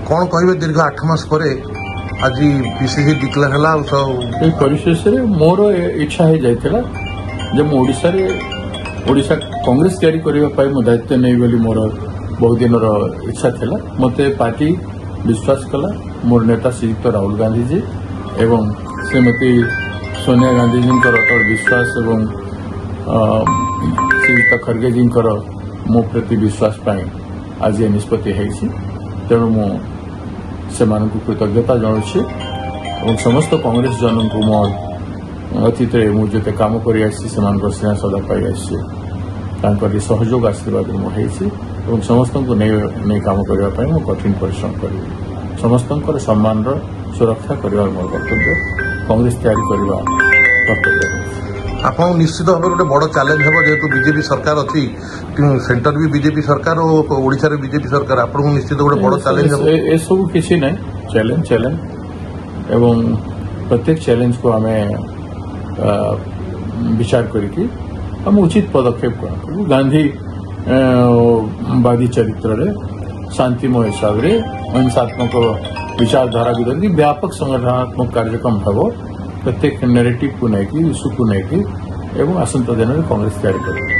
कौन कहे दीर्घ 8 मास पर आज पीसीसी डिक्लेयर है परिशेष मोर इच्छा हो जाता जब ओडिशा कांग्रेस तैयारी करने दायित्व नहीं बोली मोर बहुत दिन इच्छा था मत पार्टी विश्वास कला मोर नेता श्रीयुक्त राहुल गांधी जी एवं श्रीमती सोनिया गांधी जी अटल विश्वास एवं श्रीयुक्त खड़गे जी मो प्रति विश्वास आज ये निष्पत्ति तेणु से कृतज्ञता जनाऊँगी और समस्त कांग्रेस जन को मो अतीत मुझे कम कर स्नेह सदा पाई सहयोग आशीर्वाद मुझे समस्त को नहीं कम करने कठिन परिश्रम करी समस्त सम्मान सुरक्षा करने मोर कर्तव्य कांग्रेस तैयारी करने कर्तव्य आप निश्चित भाव गोटे बड़ चैलेंज हम जेहेतु बीजेपी सरकार अच्छी सेंटर भी बीजेपी सरकार और ओडिशा रे बीजेपी सरकार आपको निश्चित गोटे बड़ चैलेंज हम ए सब किसी ना चैलेंज एवं प्रत्येक चैलेंज को आम विचार करके हम उचित पदक्षेप करूँ गांधी वादी चरित्र शांतिमय हिसाब से अहिंसात्मक विचारधारा विरोधी व्यापक संगठनात्मक कार्यक्रम भाव प्रत्येक नैरेटिव को लेकिन इश्यू को लेकिन एवं आसंता दिन में कांग्रेस तैयारी करेगी।